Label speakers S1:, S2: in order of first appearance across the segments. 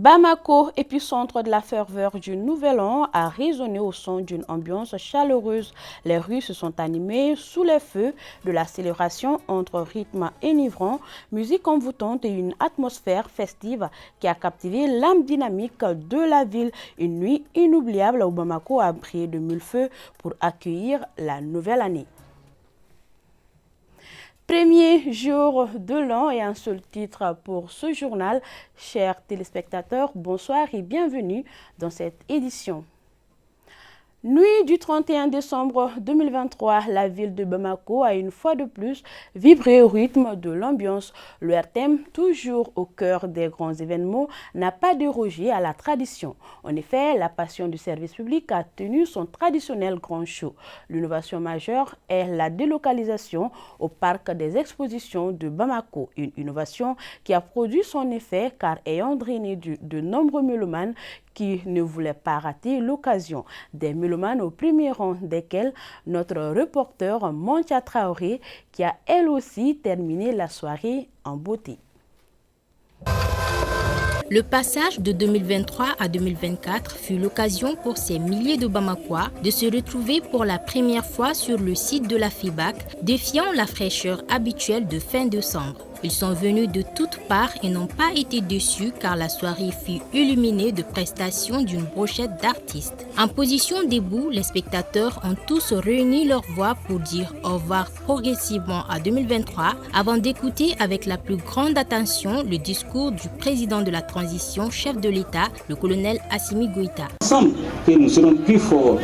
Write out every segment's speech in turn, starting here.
S1: Bamako, épicentre de la ferveur du Nouvel An, a résonné au son d'une ambiance chaleureuse. Les rues se sont animées sous les feux de la célébration entre rythme enivrant, musique envoûtante et une atmosphère festive qui a captivé l'âme dynamique de la ville. Une nuit inoubliable où Bamako a brillé de mille feux pour accueillir la nouvelle année. Premier jour de l'an et un seul titre pour ce journal. Chers téléspectateurs, bonsoir et bienvenue dans cette édition. Nuit du 31 décembre 2023, la ville de Bamako a une fois de plus vibré au rythme de l'ambiance. Le RTM, toujours au cœur des grands événements, n'a pas dérogé à la tradition. En effet, la passion du service public a tenu son traditionnel grand show. L'innovation majeure est la délocalisation au parc des expositions de Bamako. Une innovation qui a produit son effet car ayant drainé de nombreux mélomanes qui ne voulaient pas rater l'occasion. Des mélomanes au premier rang desquels notre reporter Mantia Traoré qui a elle aussi terminé la soirée en beauté.
S2: Le passage de 2023 à 2024 fut l'occasion pour ces milliers de Bamakois de se retrouver pour la première fois sur le site de la FIBAC, défiant la fraîcheur habituelle de fin décembre. Ils sont venus de toutes parts et n'ont pas été déçus car la soirée fut illuminée de prestations d'une brochette d'artistes. En position debout, les spectateurs ont tous réuni leurs voix pour dire au revoir progressivement à 2023 avant d'écouter avec la plus grande attention le discours du président de la transition, chef de l'État, le colonel Assimi Goïta.
S3: Ensemble, que nous serons plus forts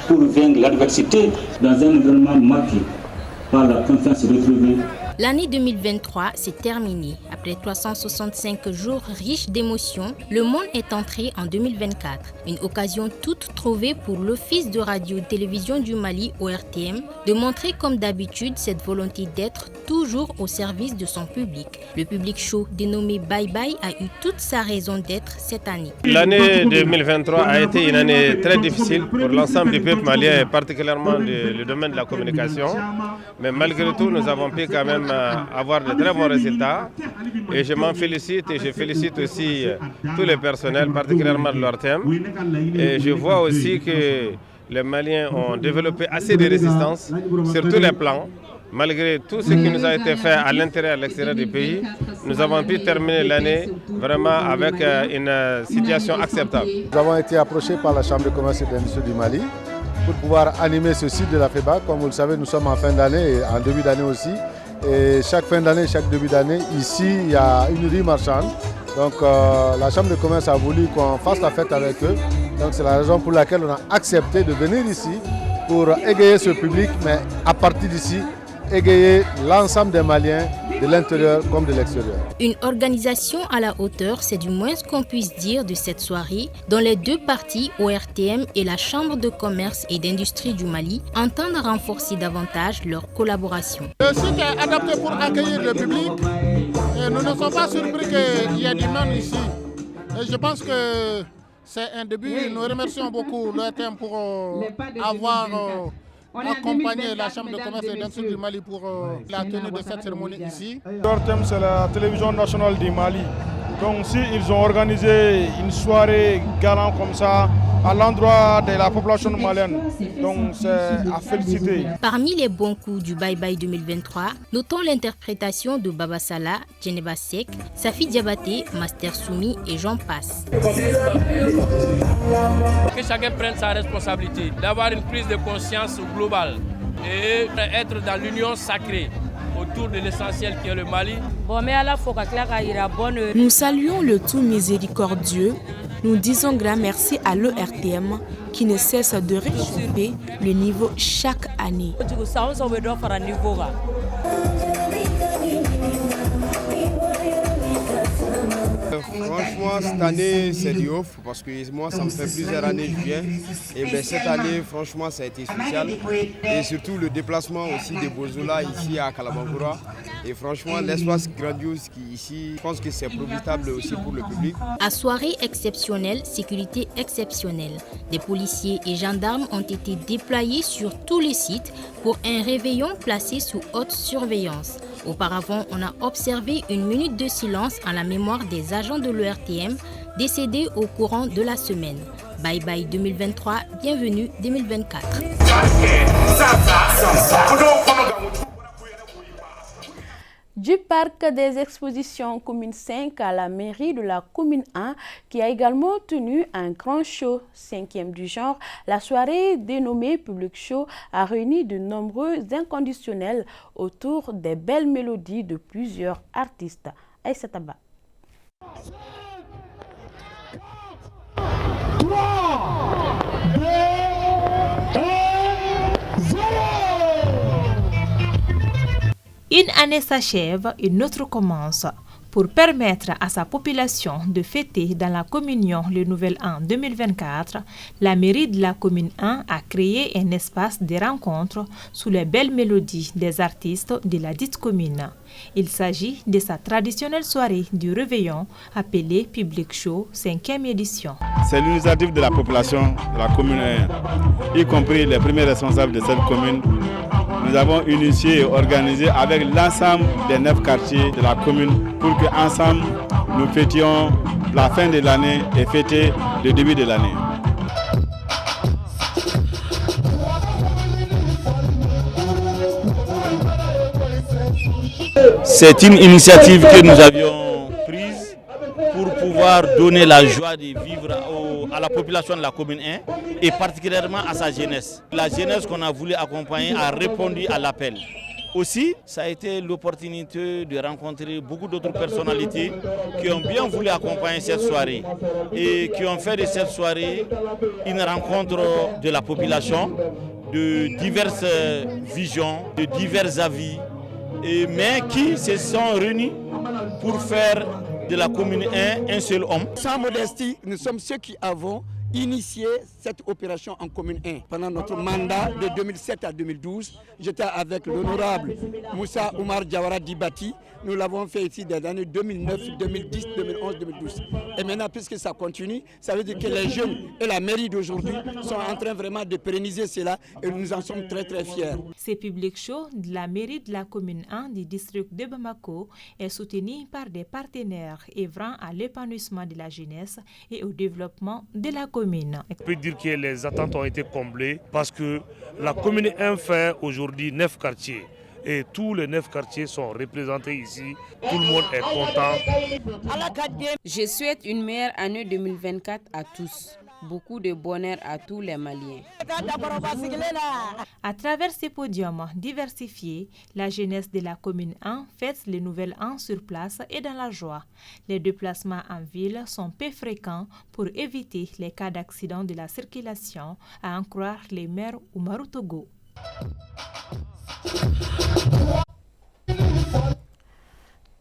S3: pour vaincre l'adversité dans un environnement marqué par la confiance retrouvée.
S2: L'année 2023 s'est terminée. Après 365 jours riches d'émotions, le monde est entré en 2024. Une occasion toute trouvée pour l'Office de radio-télévision du Mali, ORTM, de montrer comme d'habitude cette volonté d'être toujours au service de son public. Le public show dénommé Bye Bye a eu toute sa raison d'être cette année.
S4: L'année 2023 a été une année très difficile pour l'ensemble du peuple malien, et particulièrement le domaine de la communication. Mais malgré tout, nous avons pu quand même avoir de très bons résultats et je m'en félicite et je félicite aussi tous les personnels, particulièrement de l'ORTM. Et je vois aussi que les Maliens ont développé assez de résistance sur tous les plans. Malgré tout ce qui nous a été fait à l'intérieur et à l'extérieur du pays, nous avons pu terminer l'année vraiment avec une situation acceptable.
S5: Nous avons été approchés par la Chambre de commerce et d'industrie du Mali pour pouvoir animer ce site de la FEBA. Comme vous le savez, nous sommes en fin d'année et en début d'année aussi. Et chaque fin d'année, chaque début d'année, ici, il y a une rue marchande. Donc la Chambre de commerce a voulu qu'on fasse la fête avec eux. Donc c'est la raison pour laquelle on a accepté de venir ici pour égayer ce public, mais à partir d'ici, égayer l'ensemble des Maliens de l'intérieur comme de l'extérieur.
S2: Une organisation à la hauteur, c'est du moins ce qu'on puisse dire de cette soirée, dont les deux parties, ORTM et la Chambre de commerce et d'industrie du Mali, entendent renforcer davantage leur collaboration.
S6: Le site est adapté pour accueillir le public et nous ne sommes pas surpris qu'il y ait du monde ici. Et je pense que c'est un début. Nous remercions beaucoup l'ORTM pour avoir accompagner la Chambre de commerce et d'industrie du Mali pour la tenue de cette cérémonie ici.
S7: L'ORTM, c'est la télévision nationale du Mali. Donc s'ils ont organisé une soirée galant comme ça à l'endroit de la population malienne, donc c'est à féliciter.
S2: Parmi les bons coups du Bye Bye 2023, notons l'interprétation de Baba Salah, Djeneba Sek, Safi Diabaté, Master Soumi et j'en passe.
S8: Que chacun prenne sa responsabilité, d'avoir une prise de conscience globale et être dans l'union sacrée autour de l'essentiel qui est le Mali.
S9: Nous saluons le tout miséricordieux. Nous disons grand merci à l'ORTM qui ne cesse de réchauffer le niveau chaque année.
S10: Franchement, cette année, c'est du off parce que moi, ça me fait plusieurs années que je viens. Et bien, cette année, franchement, ça a été spécial. Et surtout, le déplacement aussi de Bozola ici à Kalabangoura. Et franchement, l'espace grandiose qui est ici, je pense que c'est profitable aussi pour le public.
S2: À soirée exceptionnelle, sécurité exceptionnelle. Des policiers et gendarmes ont été déployés sur tous les sites pour un réveillon placé sous haute surveillance. Auparavant, on a observé une minute de silence en la mémoire des agents de l'ORTM décédé au courant de la semaine. Bye bye 2023, bienvenue 2024.
S1: Du parc des expositions commune 5 à la mairie de la commune 1 qui a également tenu un grand show, 5e du genre, la soirée dénommée Public Show a réuni de nombreux inconditionnels autour des belles mélodies de plusieurs artistes. Aïssa Taba.
S11: 3, 2, 1, 0. Une année s'achève, une autre commence. Pour permettre à sa population de fêter dans la communion le nouvel an 2024, la mairie de la commune 1 a créé un espace de rencontre sous les belles mélodies des artistes de la dite commune. Il s'agit de sa traditionnelle soirée du réveillon appelée Public Show 5e édition.
S12: C'est l'initiative de la population de la commune 1, y compris les premiers responsables de cette commune. Nous avons initié et organisé avec l'ensemble des 9 quartiers de la commune pour qu'ensemble nous fêtions la fin de l'année et fêter le début de l'année. C'est une initiative que nous avions prise pour pouvoir donner la joie de vivre à la population de la commune 1 et particulièrement à sa jeunesse. La jeunesse qu'on a voulu accompagner a répondu à l'appel. Aussi, ça a été l'opportunité de rencontrer beaucoup d'autres personnalités qui ont bien voulu accompagner cette soirée et qui ont fait de cette soirée une rencontre de la population, de diverses visions, de divers avis, mais qui se sont réunis pour faire de la commune 1 un seul homme.
S13: Sans modestie, nous sommes ceux qui avons initié cette opération en commune 1. Pendant notre mandat de 2007 à 2012, j'étais avec l'honorable Moussa Oumar Diawara Dibati. Nous l'avons fait ici des années 2009, 2010, 2011, 2012. Et maintenant, puisque ça continue, ça veut dire que les jeunes et la mairie d'aujourd'hui sont en train vraiment de pérenniser cela et nous en sommes très très fiers.
S11: Ce Public Show de la mairie de la commune 1 du district de Bamako est soutenu par des partenaires œuvrant à l'épanouissement de la jeunesse et au développement de la commune.
S14: On peut dire que les attentes ont été comblées parce que la commune 1 fait aujourd'hui 9 quartiers. Et tous les 9 quartiers sont représentés ici. Tout le monde est content.
S15: Je souhaite une meilleure année 2024 à tous. Beaucoup de bonheur à tous les Maliens.
S11: À travers ces podiums diversifiés, la jeunesse de la commune 1 fête le nouvel an sur place et dans la joie. Les déplacements en ville sont peu fréquents pour éviter les cas d'accident de la circulation, à en croire les maires Oumarou Togo.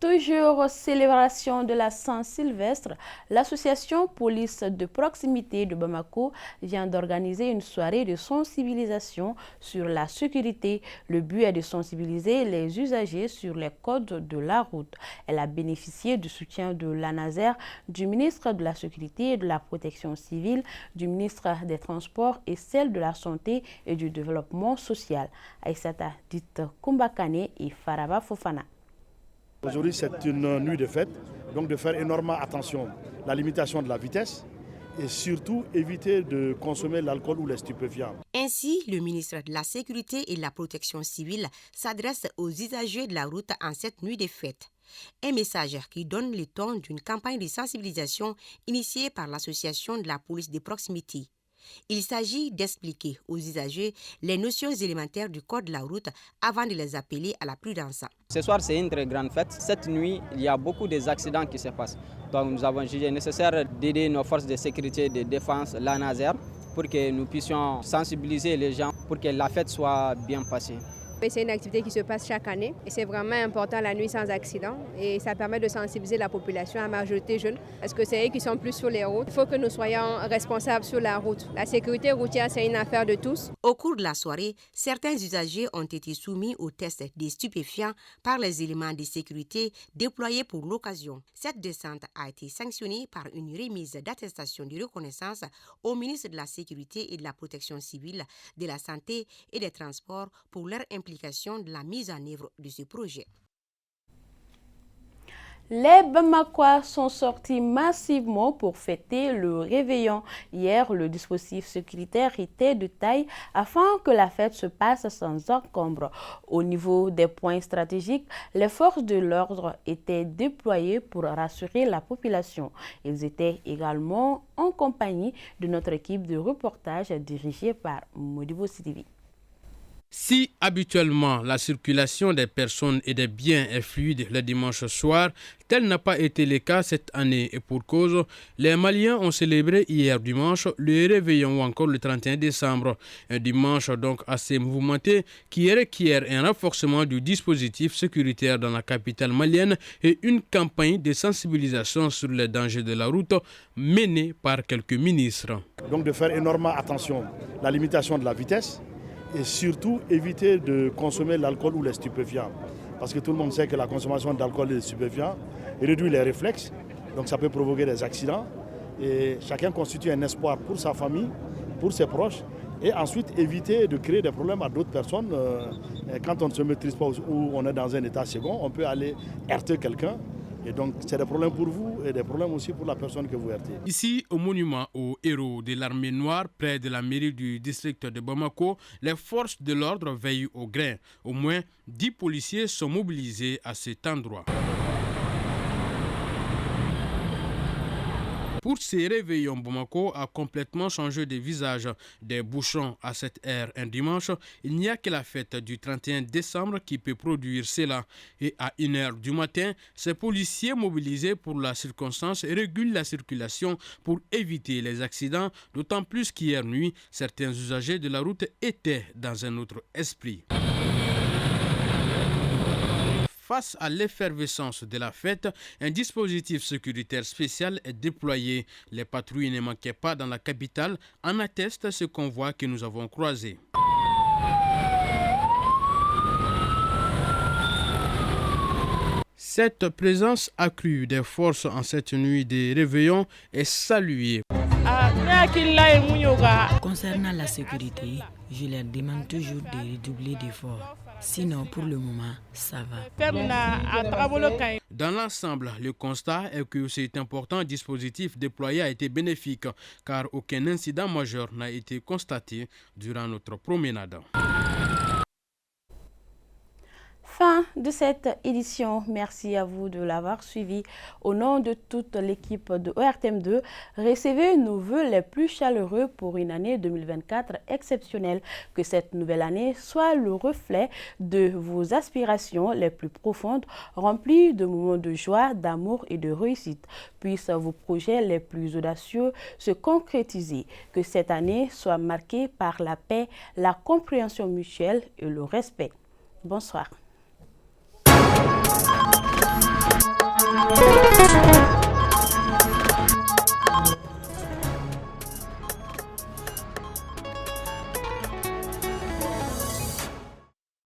S1: Toujours célébration de la Saint-Sylvestre, l'association Police de proximité de Bamako vient d'organiser une soirée de sensibilisation sur la sécurité. Le but est de sensibiliser les usagers sur les codes de la route. Elle a bénéficié du soutien de l'ANASER, du ministre de la Sécurité et de la Protection civile, du ministre des Transports et celle de la Santé et du Développement social. Aïssata dite Kumbakane et Faraba Fofana.
S16: Aujourd'hui, c'est une nuit de fête, donc de faire énormément attention à la limitation de la vitesse et surtout éviter de consommer l'alcool ou les stupéfiants.
S17: Ainsi, le ministre de la Sécurité et de la Protection civile s'adresse aux usagers de la route en cette nuit de fête. Un message qui donne le ton d'une campagne de sensibilisation initiée par l'association de la police de proximité. Il s'agit d'expliquer aux usagers les notions élémentaires du code de la route avant de les appeler à la prudence.
S18: Ce soir, c'est une très grande fête. Cette nuit, il y a beaucoup d'accidents qui se passent. Donc nous avons jugé nécessaire d'aider nos forces de sécurité et de défense, l'ANASER, pour que nous puissions sensibiliser les gens pour que la fête soit bien passée.
S19: C'est une activité qui se passe chaque année et c'est vraiment important la nuit sans accident et ça permet de sensibiliser la population, la majorité jeune, parce que c'est eux qui sont plus sur les routes. Il faut que nous soyons responsables sur la route. La sécurité routière, c'est une affaire de tous.
S17: Au cours de la soirée, certains usagers ont été soumis au test des stupéfiants par les éléments de sécurité déployés pour l'occasion. Cette descente a été sanctionnée par une remise d'attestation de reconnaissance au ministre de la Sécurité et de la Protection civile, de la Santé et des Transports pour leur implication de la mise en œuvre de ce projet.
S1: Les Bamakois sont sortis massivement pour fêter le réveillon. Hier, le dispositif sécuritaire était de taille afin que la fête se passe sans encombre. Au niveau des points stratégiques, les forces de l'ordre étaient déployées pour rassurer la population. Ils étaient également en compagnie de notre équipe de reportage dirigée par Modibo Sidivi.
S20: Si habituellement la circulation des personnes et des biens est fluide le dimanche soir, tel n'a pas été le cas cette année et pour cause, les Maliens ont célébré hier dimanche le réveillon ou encore le 31 décembre. Un dimanche donc assez mouvementé qui requiert un renforcement du dispositif sécuritaire dans la capitale malienne et une campagne de sensibilisation sur les dangers de la route menée par quelques ministres.
S16: Donc de faire énormément attention à la limitation de la vitesse, et surtout éviter de consommer l'alcool ou les stupéfiants. Parce que tout le monde sait que la consommation d'alcool et de stupéfiants réduit les réflexes, donc ça peut provoquer des accidents. Et chacun constitue un espoir pour sa famille, pour ses proches, et ensuite éviter de créer des problèmes à d'autres personnes. Quand on ne se maîtrise pas ou on est dans un état second, on peut aller heurter quelqu'un. Et donc, c'est des problèmes pour vous et des problèmes aussi pour la personne que vous heurtez.
S20: Ici, au monument aux héros de l'armée noire, près de la mairie du district de Bamako, les forces de l'ordre veillent au grain. Au moins 10 policiers sont mobilisés à cet endroit. Pour ces réveillons, Bamako a complètement changé de visage. Des bouchons à cette heure un dimanche, il n'y a que la fête du 31 décembre qui peut produire cela. Et à 1h du matin, ces policiers mobilisés pour la circonstance régulent la circulation pour éviter les accidents, d'autant plus qu'hier nuit, certains usagers de la route étaient dans un autre esprit. Face à l'effervescence de la fête, un dispositif sécuritaire spécial est déployé. Les patrouilles ne manquaient pas dans la capitale, en atteste ce convoi que nous avons croisé. Cette présence accrue des forces en cette nuit de réveillon est saluée.
S21: Concernant la sécurité, je leur demande toujours de redoubler d'efforts. Sinon, pour le moment, ça va.
S20: Dans l'ensemble, le constat est que cet important dispositif déployé a été bénéfique, car aucun incident majeur n'a été constaté durant notre promenade.
S1: Fin de cette édition. Merci à vous de l'avoir suivi. Au nom de toute l'équipe de ORTM2, recevez nos vœux les plus chaleureux pour une année 2024 exceptionnelle. Que cette nouvelle année soit le reflet de vos aspirations les plus profondes, remplies de moments de joie, d'amour et de réussite. Puissent vos projets les plus audacieux se concrétiser. Que cette année soit marquée par la paix, la compréhension mutuelle et le respect. Bonsoir. Thank you.